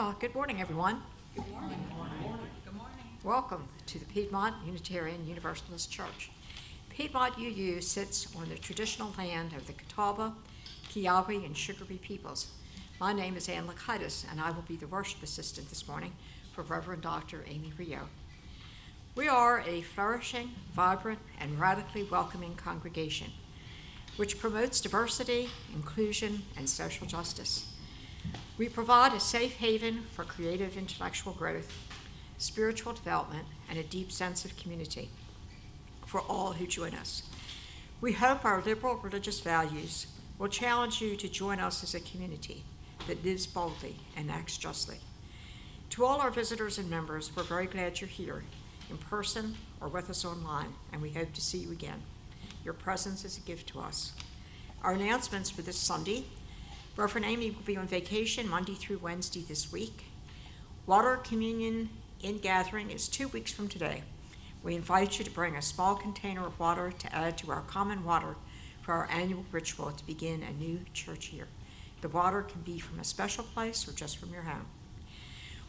Well, good morning, everyone. Good morning. Good morning. Welcome to the Piedmont Unitarian Universalist Church. Piedmont UU sits on the traditional land of the Catawba, Kiawe, and Sugarby peoples. My name is Ann Lakaitis, and I will be the worship assistant this morning for Reverend Dr. Amy Rio. We are a flourishing, vibrant, and radically welcoming congregation, which promotes diversity, inclusion, and social justice. We provide a safe haven for creative intellectual growth, spiritual development, and a deep sense of community for all who join us. We hope our liberal religious values will challenge you to join us as a community that lives boldly and acts justly. To all our visitors and members, we're very glad you're here in person or with us online, and we hope to see you again. Your presence is a gift to us. Our announcements for this Sunday: Reverend Amy will be on vacation Monday through Wednesday this week. Water communion in gathering is 2 weeks from today. We invite you to bring a small container of water to add to our common water for our annual ritual to begin a new church year. The water can be from a special place or just from your home.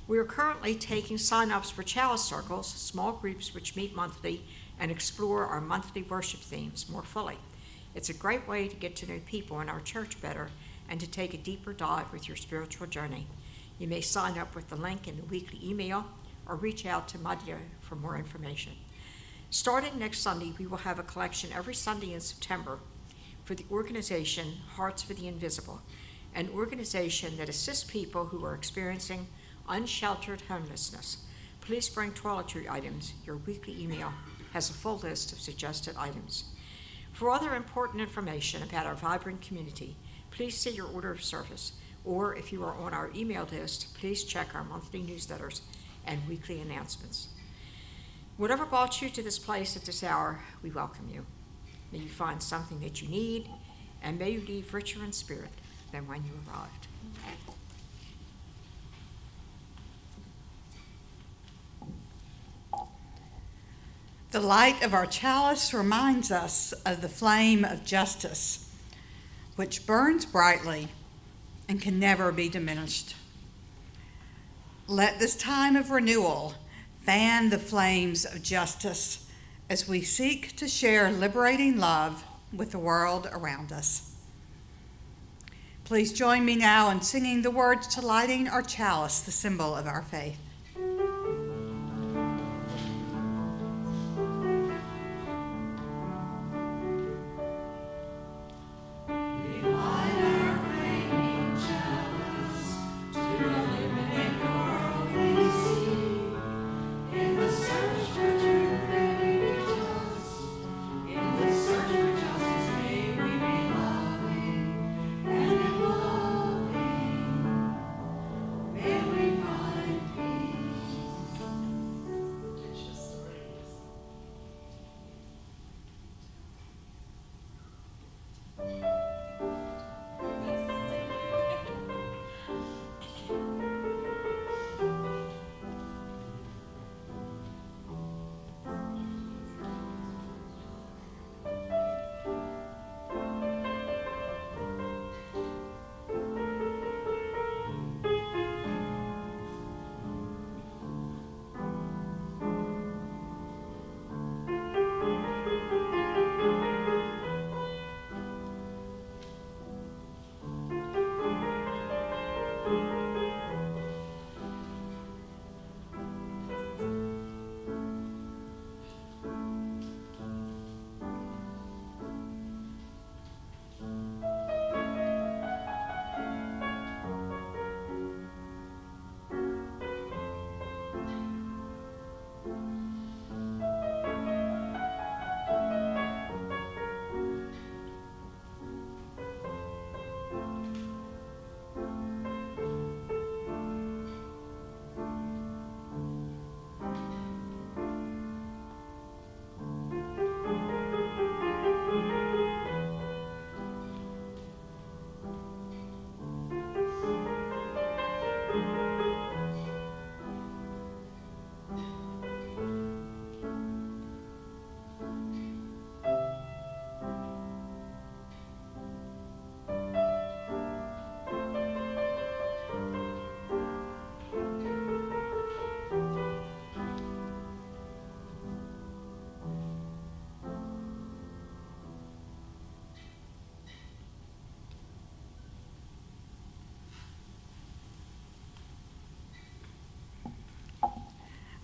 We are currently taking sign-ups for chalice circles, small groups which meet monthly and explore our monthly worship themes more fully. It's a great way to get to know people in our church better and to take a deeper dive with your spiritual journey. You may sign up with the link in the weekly email or reach out to Madia for more information. Starting next Sunday, we will have a collection every Sunday in September for the organization Hearts for the Invisible, an organization that assists people who are experiencing unsheltered homelessness. Please bring toiletry items. Your weekly email has a full list of suggested items. For other important information about our vibrant community, please see your order of service, or if you are on our email list, please check our monthly newsletters and weekly announcements. Whatever brought you to this place at this hour, we welcome you. May you find something that you need, and may you leave richer in spirit than when you arrived. The light of our chalice reminds us of the flame of justice, which burns brightly and can never be diminished. Let this time of renewal fan the flames of justice as we seek to share liberating love with the world around us. Please join me now in singing the words to lighting our chalice, the symbol of our faith. May we find peace.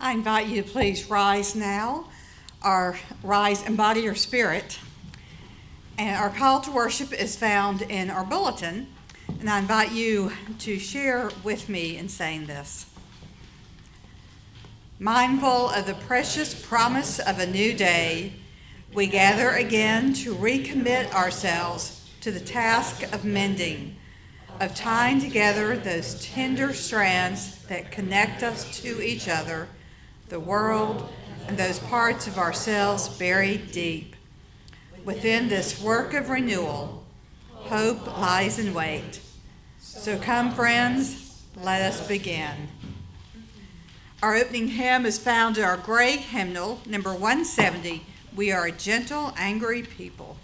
I invite you to please rise now, or rise, embody your spirit. And our call to worship is found in our bulletin, and I invite you to share with me in saying this. Mindful of the precious promise of a new day, we gather again to recommit ourselves to the task of mending, of tying together those tender strands that connect us to each other, the world, and those parts of ourselves buried deep. Within this work of renewal, hope lies in wait. So come, friends, let us begin. Our opening hymn is found in our great hymnal, number 170, We Are a Gentle, Angry People.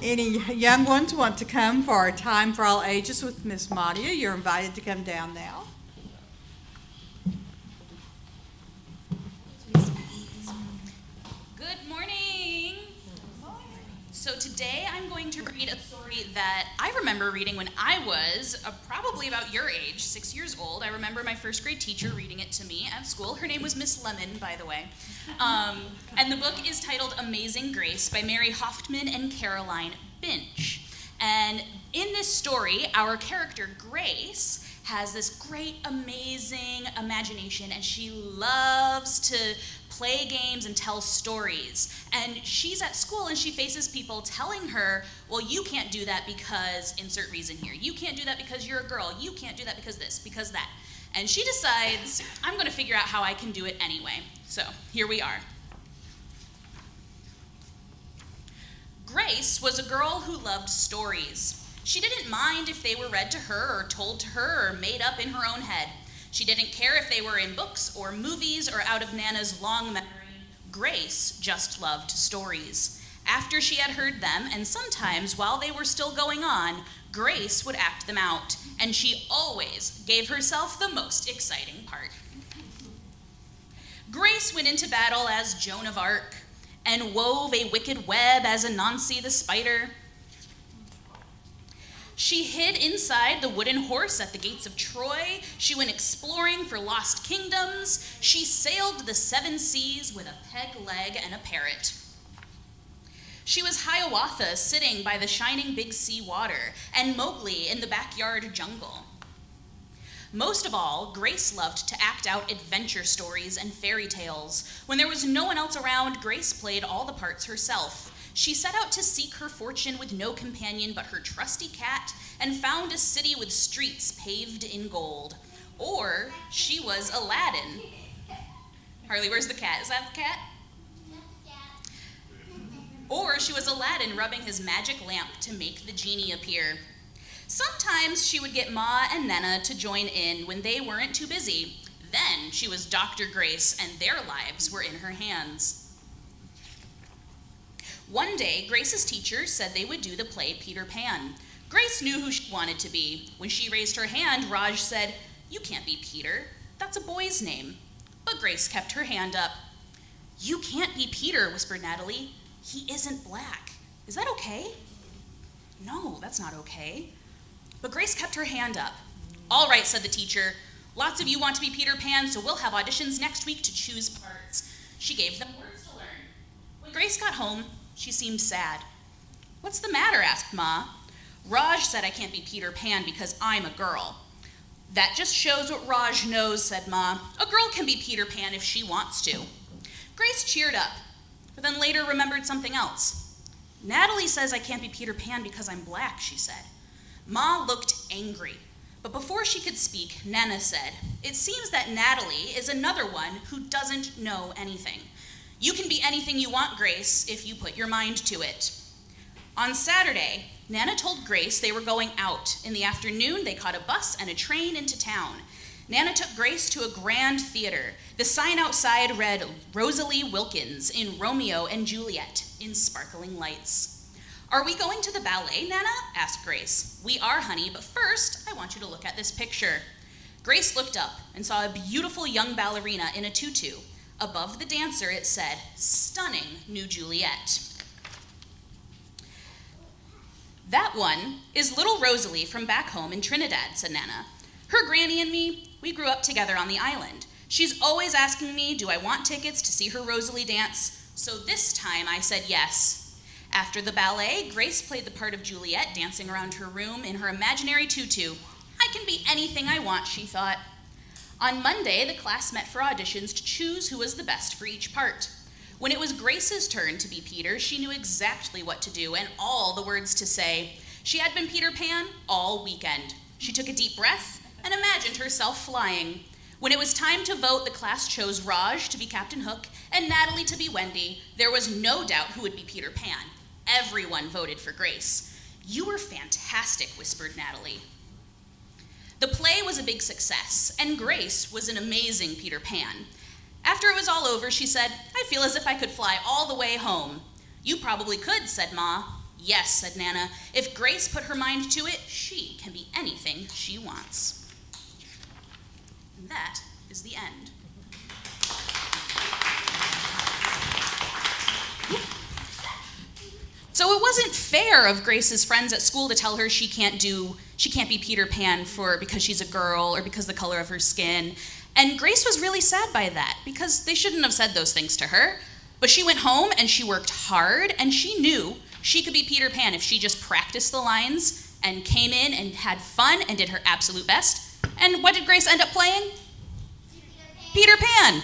Any young ones want to come for our Time for All Ages with Miss Madia, you're invited to come down now. Good morning. So today I'm going to read a story that I remember reading when I was probably about your age, 6 years old. I remember my first grade teacher reading it to me at school. Her name was Miss Lemon, by the way. And the book is titled Amazing Grace by Mary Hoffman and Caroline Binch. And in this story, our character Grace has this great, amazing imagination, and she loves to play games and tell stories. And she's at school and she faces people telling her, well, you can't do that because insert reason here. You can't do that because you're a girl. You can't do that because this, because that. And she decides, I'm going to figure out how I can do it anyway. So here we are. Grace was a girl who loved stories. She didn't mind if they were read to her or told to her or made up in her own head. She didn't care if they were in books or movies or out of Nana's long memory. Grace just loved stories. After she had heard them, and sometimes while they were still going on, Grace would act them out, and she always gave herself the most exciting part. Grace went into battle as Joan of Arc, and wove a wicked web as Anansi the spider. She hid inside the wooden horse at the gates of Troy. She went exploring for lost kingdoms. She sailed the 7 seas with a peg leg and a parrot. She was Hiawatha sitting by the shining big sea water, and Mowgli in the backyard jungle. Most of all, Grace loved to act out adventure stories and fairy tales. When there was no one else around, Grace played all the parts herself. She set out to seek her fortune with no companion but her trusty cat, and found a city with streets paved in gold. Or she was Aladdin. Harley, where's the cat? Is that the cat? Or she was Aladdin rubbing his magic lamp to make the genie appear. Sometimes she would get Ma and Nana to join in when they weren't too busy. Then she was Dr. Grace, and their lives were in her hands. One day, Grace's teacher said they would do the play Peter Pan. Grace knew who she wanted to be. When she raised her hand, Raj said, "You can't be Peter. That's a boy's name." But Grace kept her hand up. "You can't be Peter," whispered Natalie. "He isn't black. Is that okay?" "No, that's not okay." But Grace kept her hand up. "All right," said the teacher. "Lots of you want to be Peter Pan, so we'll have auditions next week to choose parts." She gave them words to learn. When Grace got home, she seemed sad. "What's the matter?" asked Ma. "Raj said I can't be Peter Pan because I'm a girl." "That just shows what Raj knows," said Ma. "A girl can be Peter Pan if she wants to." Grace cheered up, but then later remembered something else. "Natalie says I can't be Peter Pan because I'm black," she said. Ma looked angry, but before she could speak, Nana said, "It seems that Natalie is another one who doesn't know anything. You can be anything you want, Grace, if you put your mind to it." On Saturday, Nana told Grace they were going out. In the afternoon, they caught a bus and a train into town. Nana took Grace to a grand theater. The sign outside read, "Rosalie Wilkins in Romeo and Juliet," in sparkling lights. "Are we going to the ballet, Nana?" asked Grace. "We are, honey, but first, I want you to look at this picture." Grace looked up and saw a beautiful young ballerina in a tutu. Above the dancer, it said, "Stunning New Juliet." "That one is little Rosalie from back home in Trinidad," said Nana. "Her granny and me, we grew up together on the island. She's always asking me, do I want tickets to see her Rosalie dance? So this time I said yes." After the ballet, Grace played the part of Juliet, dancing around her room in her imaginary tutu. "I can be anything I want," she thought. On Monday, the class met for auditions to choose who was the best for each part. When it was Grace's turn to be Peter, she knew exactly what to do and all the words to say. She had been Peter Pan all weekend. She took a deep breath and imagined herself flying. When it was time to vote, the class chose Raj to be Captain Hook and Natalie to be Wendy. There was no doubt who would be Peter Pan. Everyone voted for Grace. "You were fantastic," whispered Natalie. The play was a big success, and Grace was an amazing Peter Pan. After it was all over, she said, "I feel as if I could fly all the way home." "You probably could," said Ma. "Yes," said Nana. "If Grace put her mind to it, she can be anything she wants." And that is the end. So it wasn't fair of Grace's friends at school to tell her she can't be Peter Pan because she's a girl or because of the color of her skin. And Grace was really sad by that because they shouldn't have said those things to her. But she went home and she worked hard, and she knew she could be Peter Pan if she just practiced the lines and came in and had fun and did her absolute best. And what did Grace end up playing? Peter Pan.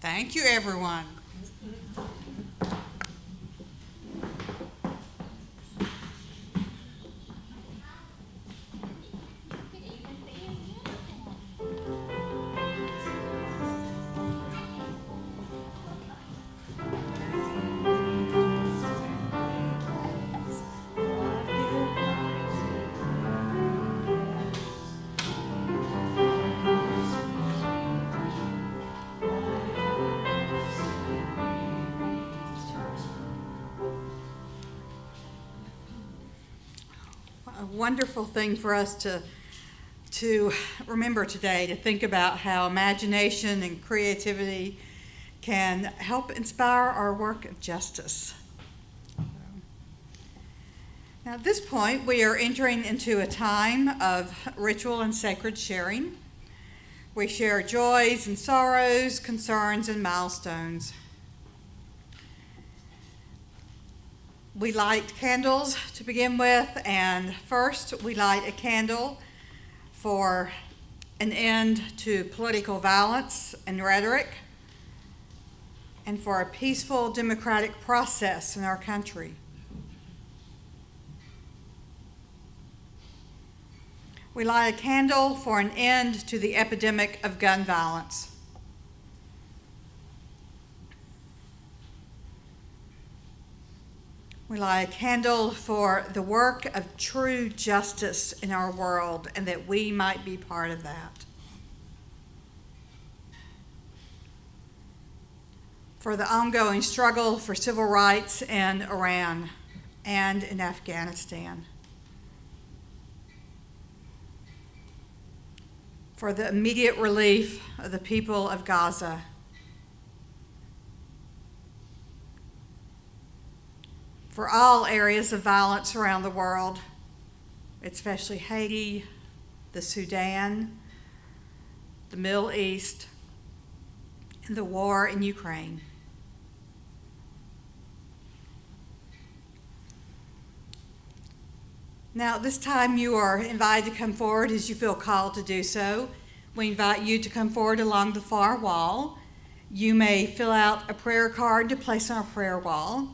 Thank you, everyone. wonderful thing for us to remember today, to think about how imagination and creativity can help inspire our work of justice. Now, at this point, we are entering into a time of ritual and sacred sharing. We share joys and sorrows, concerns and milestones. We light candles to begin with, and first we light a candle for an end to political violence and rhetoric, and for a peaceful democratic process in our country. We light a candle for an end to the epidemic of gun violence. We light a candle for the work of true justice in our world, and that we might be part of that. For the ongoing struggle for civil rights in Iran and in Afghanistan. For the immediate relief of the people of Gaza. For all areas of violence around the world, especially Haiti, the Sudan, the Middle East, and the war in Ukraine. Now, at this time, you are invited to come forward as you feel called to do so. We invite you to come forward along the far wall. You may fill out a prayer card to place on a prayer wall.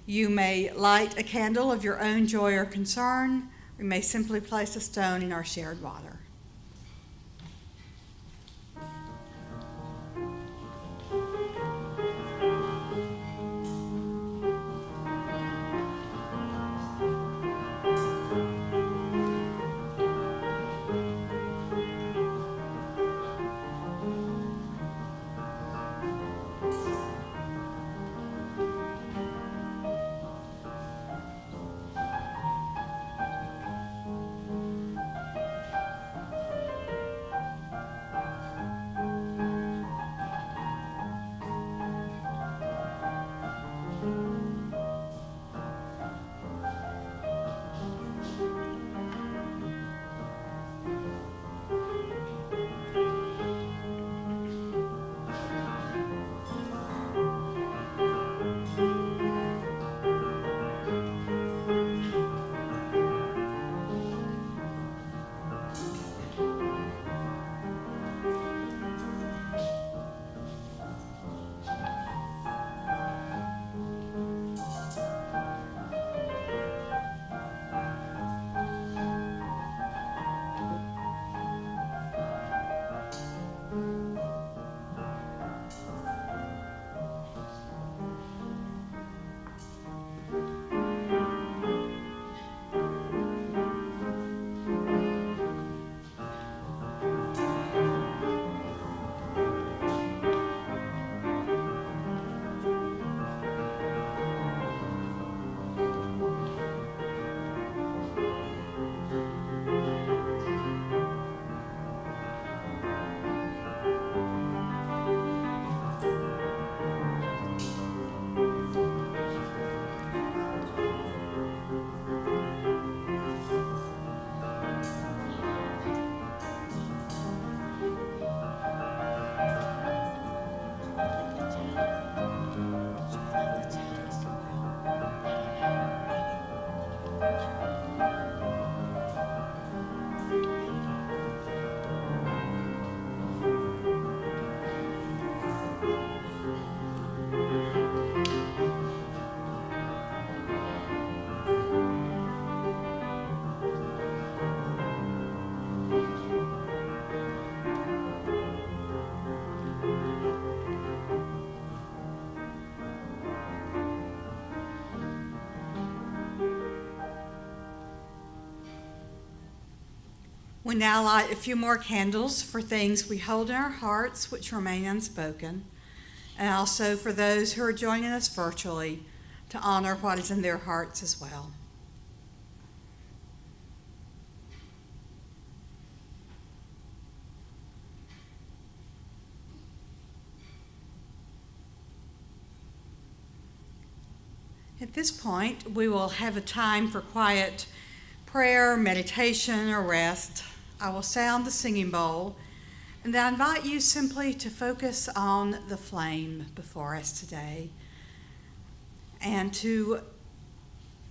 You may light a candle of your own joy or concern. We may simply place a stone in our shared water. We now light a few more candles for things we hold in our hearts which remain unspoken, and also for those who are joining us virtually to honor what is in their hearts as well. At this point, we will have a time for quiet prayer, meditation, or rest. I will sound the singing bowl, and I invite you simply to focus on the flame before us today and to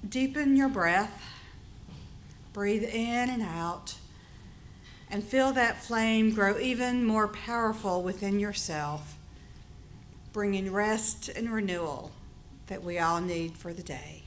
deepen your breath, breathe in and out, and feel that flame grow even more powerful within yourself, bringing rest and renewal that we all need for the day.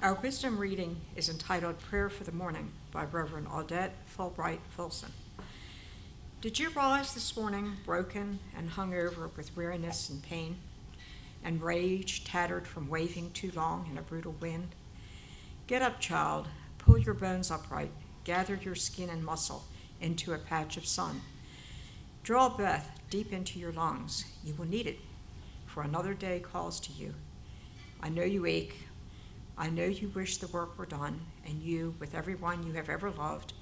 Our wisdom reading is entitled Prayer for the Morning by Reverend Audette Fulbright Filson. Did you rise this morning broken and hung over with weariness and pain, and rage tattered from waving too long in a brutal wind? Get up, child, pull your bones upright, gather your skin and muscle into a patch of sun. Draw breath deep into your lungs. You will need it, for another day calls to you. I know you ache. I know you wish the work were done, and you, with everyone you have ever loved,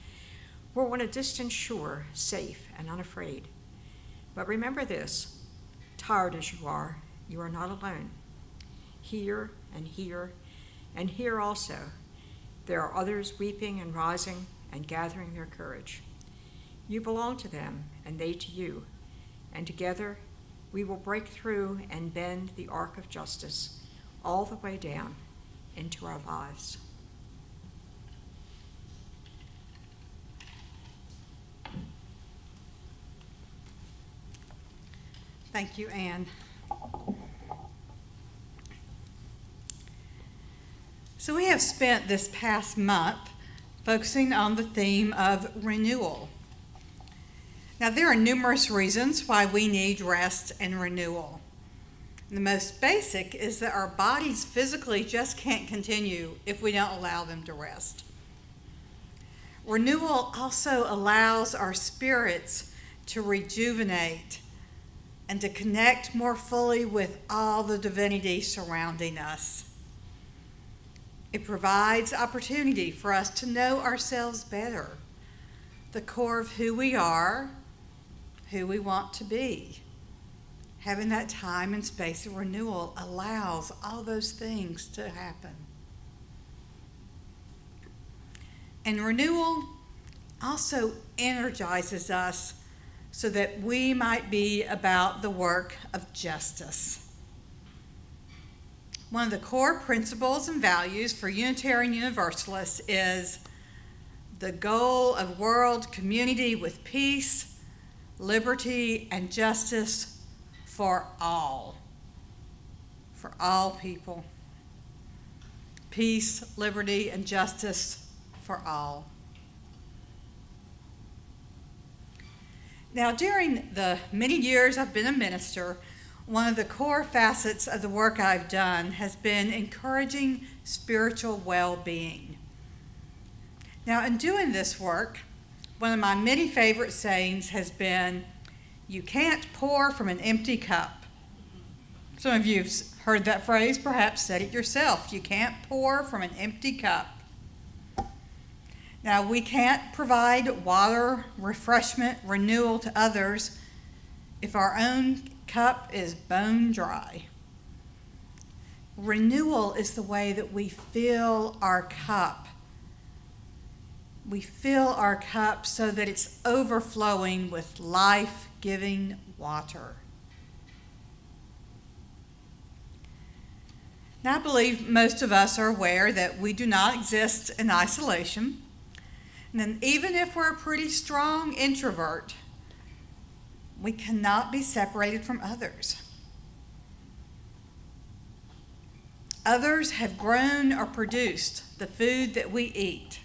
were on a distant shore, safe and unafraid. But remember this, tired as you are not alone. Here and here and here also, there are others weeping and rising and gathering their courage. You belong to them, and they to you, and together we will break through and bend the arc of justice all the way down into our lives. Thank you, Anne. So we have spent this past month focusing on the theme of renewal. Now, there are numerous reasons why we need rest and renewal. The most basic is that our bodies physically just can't continue if we don't allow them to rest. Renewal also allows our spirits to rejuvenate and to connect more fully with all the divinity surrounding us. It provides opportunity for us to know ourselves better, the core of who we are, who we want to be. Having that time and space of renewal allows all those things to happen. And renewal also energizes us so that we might be about the work of justice. One of the core principles and values for Unitarian Universalists is the goal of world community with peace, liberty, and justice for all people. Peace, liberty, and justice for all. Now, during the many years I've been a minister, one of the core facets of the work I've done has been encouraging spiritual well-being. Now, in doing this work, one of my many favorite sayings has been, "You can't pour from an empty cup." Some of you have heard that phrase, perhaps said it yourself. You can't pour from an empty cup. Now, we can't provide water, refreshment, renewal to others if our own cup is bone dry. Renewal is the way that we fill our cup. We fill our cup so that it's overflowing with life-giving water. Now, I believe most of us are aware that we do not exist in isolation. And then even if we're a pretty strong introvert, we cannot be separated from others. Others have grown or produced the food that we eat.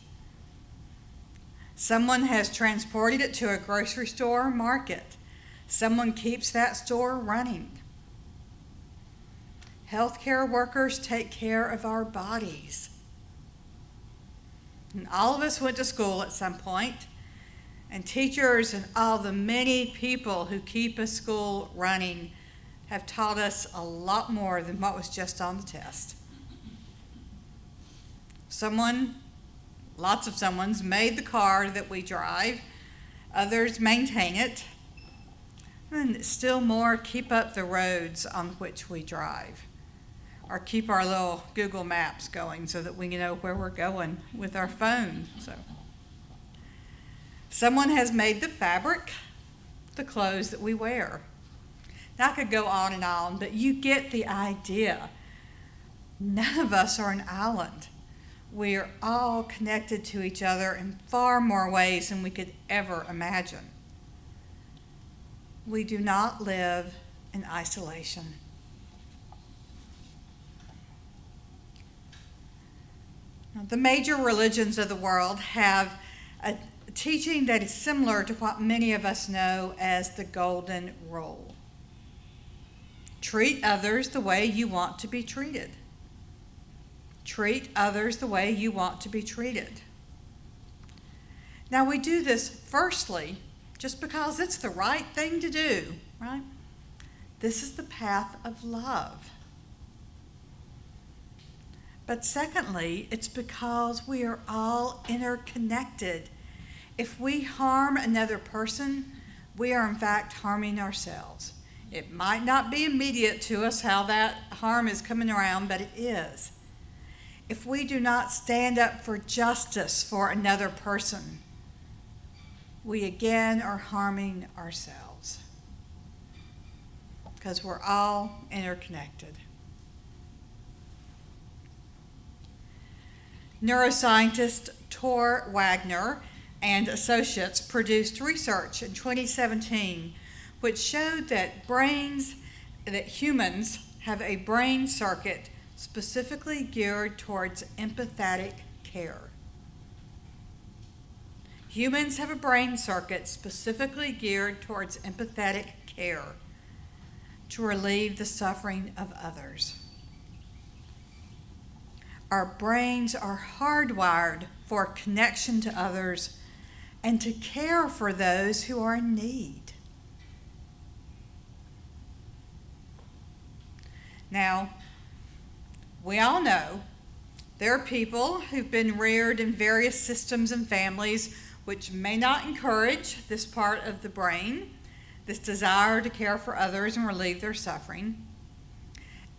Someone has transported it to a grocery store or market. Someone keeps that store running. Healthcare workers take care of our bodies. And all of us went to school at some point, and teachers and all the many people who keep a school running have taught us a lot more than what was just on the test. Lots of someone's made the car that we drive, others maintain it, and still more keep up the roads on which we drive, or keep our little Google Maps going so that we know where we're going with our phone. So, someone has made the fabric, the clothes that we wear. Now, I could go on, but you get the idea. None of us are an island. We are all connected to each other in far more ways than we could ever imagine. We do not live in isolation. Now, the major religions of the world have a teaching that is similar to what many of us know as the Golden Rule. Treat others the way you want to be treated. Treat others the way you want to be treated. Now, we do this firstly just because it's the right thing to do, right? This is the path of love. But secondly, it's because we are all interconnected. If we harm another person, we are in fact harming ourselves. It might not be immediate to us how that harm is coming around, but it is. If we do not stand up for justice for another person, we again are harming ourselves because we're all interconnected. Neuroscientist Tor Wagner and associates produced research in 2017 which showed that humans have a brain circuit specifically geared towards empathetic care. Humans have a brain circuit specifically geared towards empathetic care to relieve the suffering of others. Our brains are hardwired for connection to others, and to care for those who are in need. Now, we all know there are people who've been reared in various systems and families which may not encourage this part of the brain, this desire to care for others and relieve their suffering.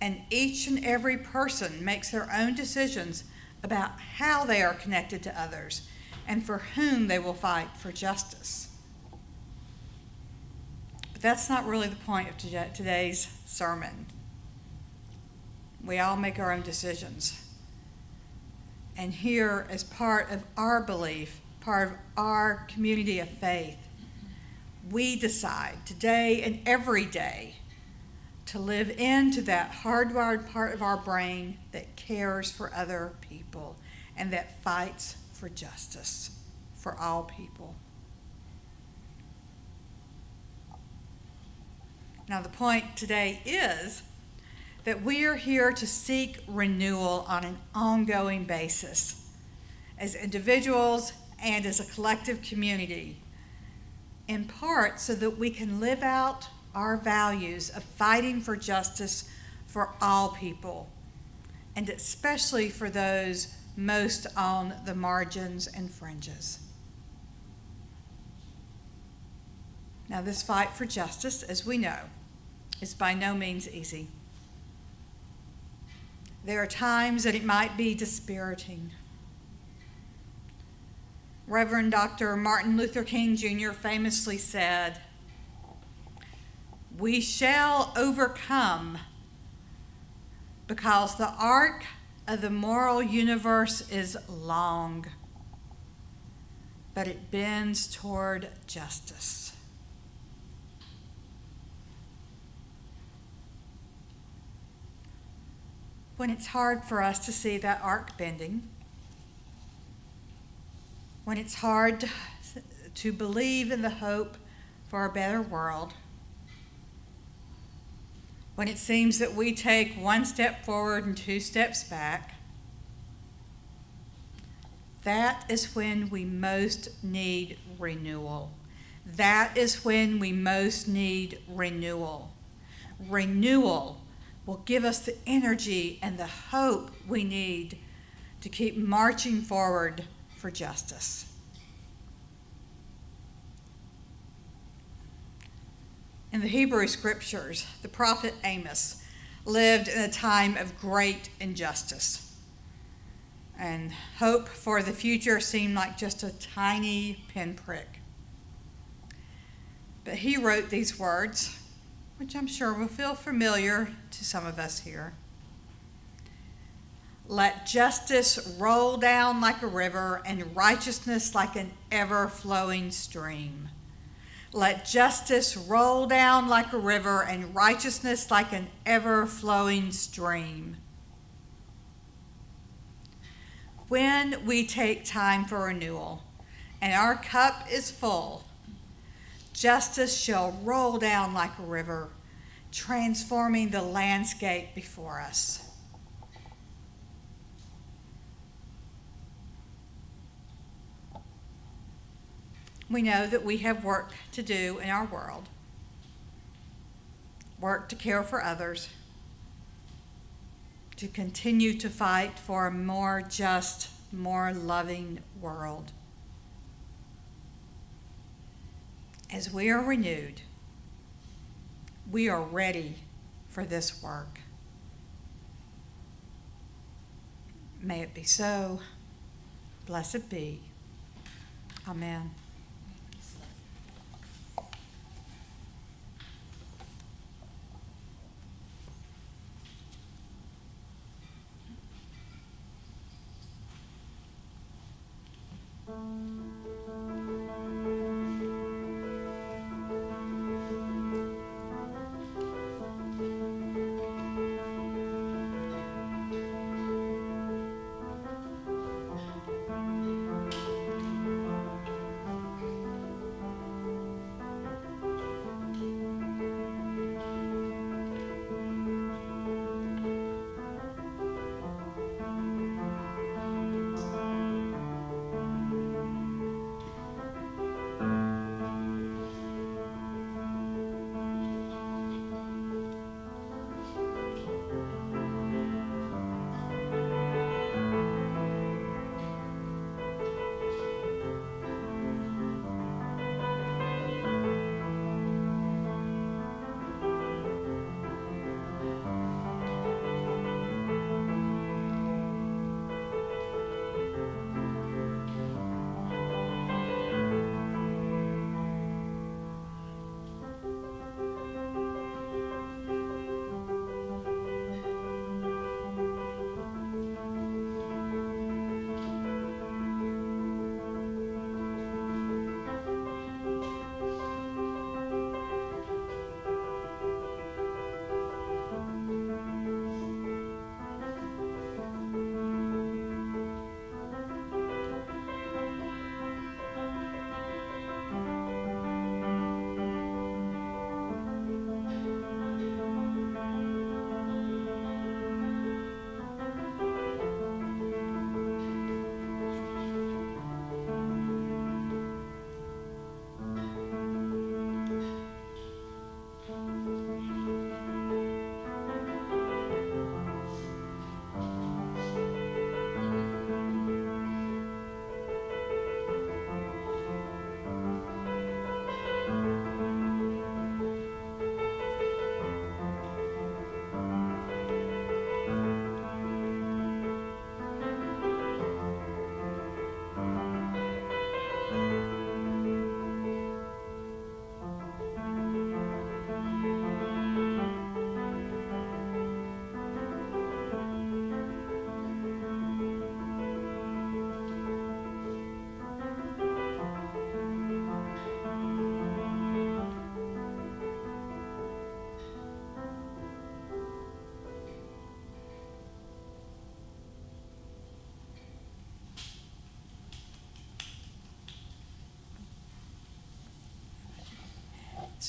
And each and every person makes their own decisions about how they are connected to others and for whom they will fight for justice. But that's not really the point of today's sermon. We all make our own decisions. And here, as part of our belief, part of our community of faith, we decide today and every day to live into that hardwired part of our brain that cares for other people and that fights for justice for all people. Now, the point today is that we are here to seek renewal on an ongoing basis as individuals and as a collective community, in part so that we can live out our values of fighting for justice for all people, and especially for those most on the margins and fringes. Now, this fight for justice, as we know, is by no means easy. There are times that it might be dispiriting. Reverend Dr. Martin Luther King Jr. famously said, "We shall overcome because the arc of the moral universe is long, but it bends toward justice." When it's hard for us to see that arc bending, when it's hard to believe in the hope for a better world, when it seems that we take one step forward and two steps back, that is when we most need renewal. That is when we most need renewal. Renewal will give us the energy and the hope we need to keep marching forward for justice. In the Hebrew Scriptures, the prophet Amos lived in a time of great injustice, and hope for the future seemed like just a tiny pinprick. But he wrote these words, which I'm sure will feel familiar to some of us here. "Let justice roll down like a river and righteousness like an ever-flowing stream. Let justice roll down like a river and righteousness like an ever-flowing stream." When we take time for renewal and our cup is full, justice shall roll down like a river, transforming the landscape before us. We know that we have work to do in our world, work to care for others, to continue to fight for a more just, more loving world. As we are renewed, we are ready for this work. May it be so. Blessed be. Amen.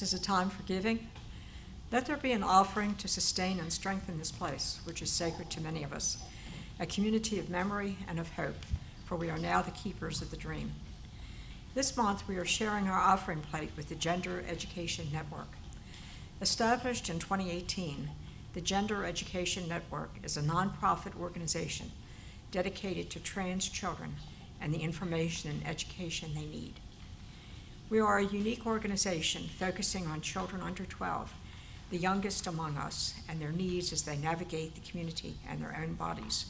This is a time for giving. Let there be an offering to sustain and strengthen this place, which is sacred to many of us, a community of memory and of hope, for we are now the keepers of the dream. This month, we are sharing our offering plate with the Gender Education Network. Established in 2018, the Gender Education Network is a nonprofit organization dedicated to trans children and the information and education they need. We are a unique organization focusing on children under 12, the youngest among us, and their needs as they navigate the community and their own bodies.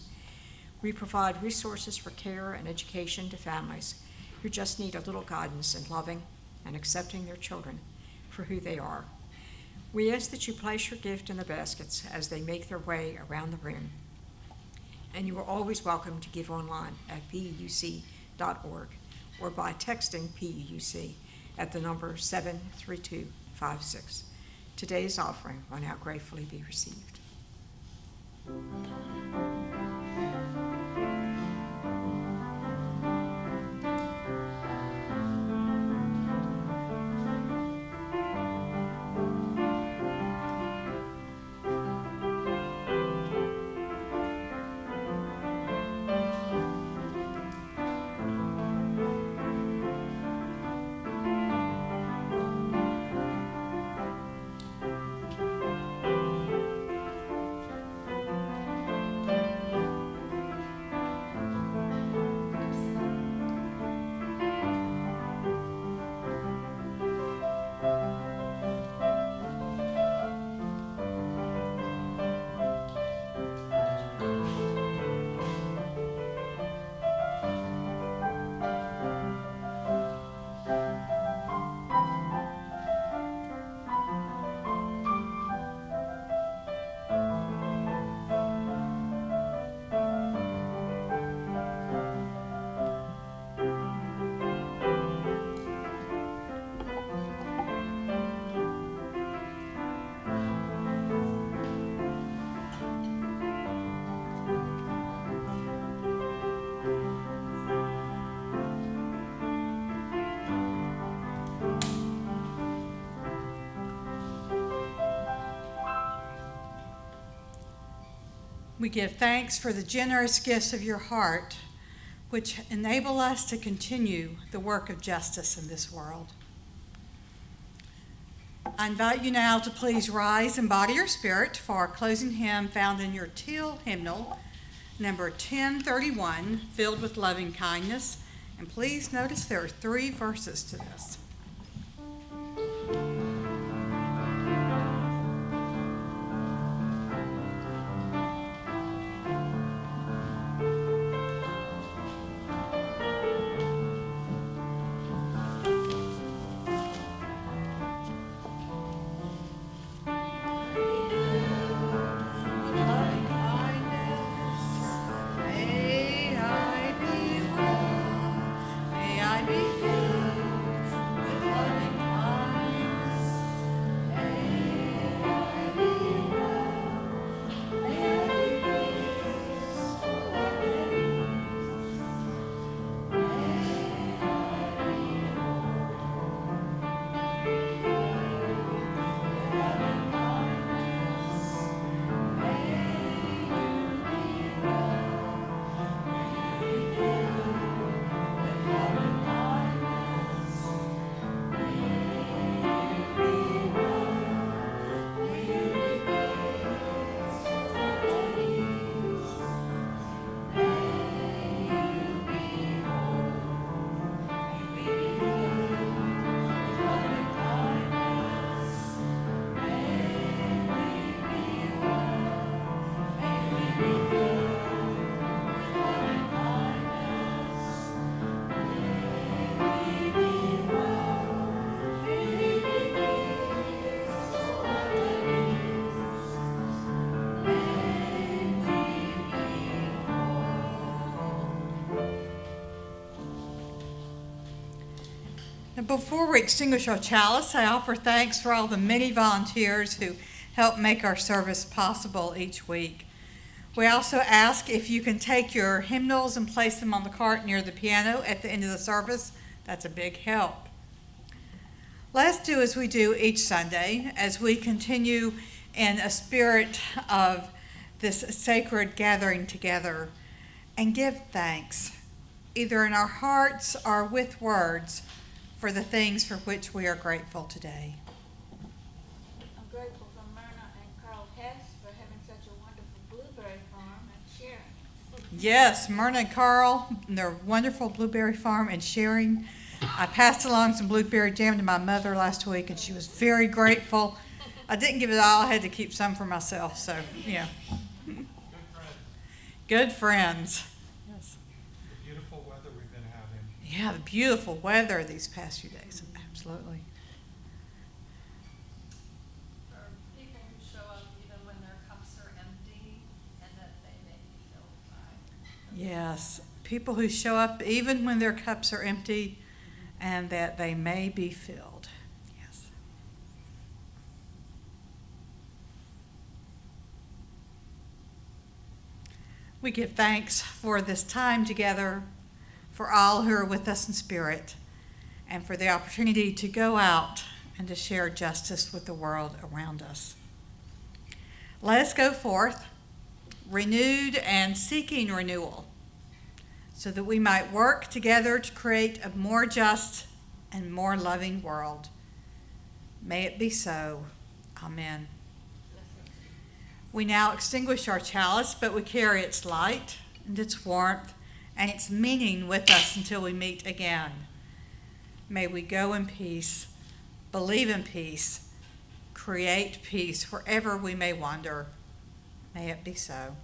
We provide resources for care and education to families who just need a little guidance in loving and accepting their children for who they are. We ask that you place your gift in the baskets as they make their way around the room. And you are always welcome to give online at puuc.org or by texting PUUC at the number 73256. Today's offering will now gratefully be received. We give thanks for the generous gifts of your heart, which enable us to continue the work of justice in this world. I invite you now to please rise and body your spirit for our closing hymn found in your teal hymnal, number 1031, Filled with Loving Kindness. And please notice there are 3 verses to this. And before we extinguish our chalice, I offer thanks for all the many volunteers who help make our service possible each week. We also ask if you can take your hymnals and place them on the cart near the piano at the end of the service. That's a big help. Let's do as we do each Sunday as we continue in a spirit of this sacred gathering together and give thanks, either in our hearts or with words, for the things for which we are grateful today. I'm grateful for Myrna and Carl Hess for having such a wonderful blueberry farm and sharing. Yes, Myrna and Carl, and their wonderful blueberry farm and sharing. I passed along some blueberry jam to my mother last week, and she was very grateful. I didn't give it all. I had to keep some for myself, so, yeah. Good friends. Yes. The beautiful weather we've been having. Yeah, the beautiful weather these past few days. Absolutely. For people who show up even when their cups are empty and that they may be filled by. Yes, people who show up even when their cups are empty and that they may be filled. Yes. We give thanks for this time together, for all who are with us in spirit, and for the opportunity to go out and to share justice with the world around us. Let us go forth, renewed and seeking renewal, so that we might work together to create a more just and more loving world. May it be so. Amen. We now extinguish our chalice, but we carry its light and its warmth and its meaning with us until we meet again. May we go in peace, believe in peace, create peace wherever we may wander. May it be so.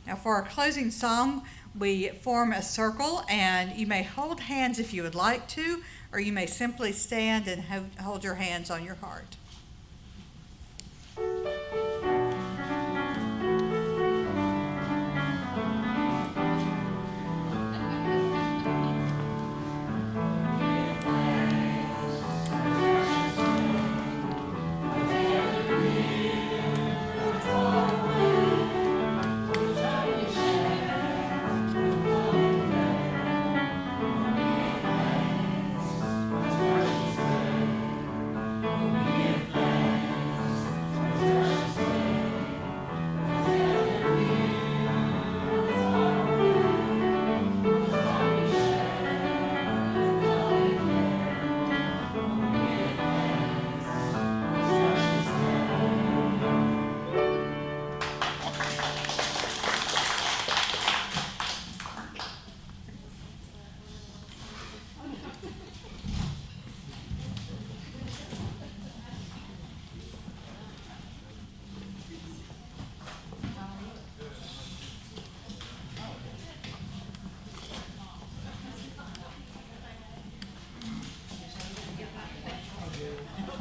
Now for our closing song, we form a circle, and you may hold hands if you would like to, or you may simply stand and hold your hands on your heart.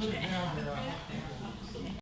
Put it down there.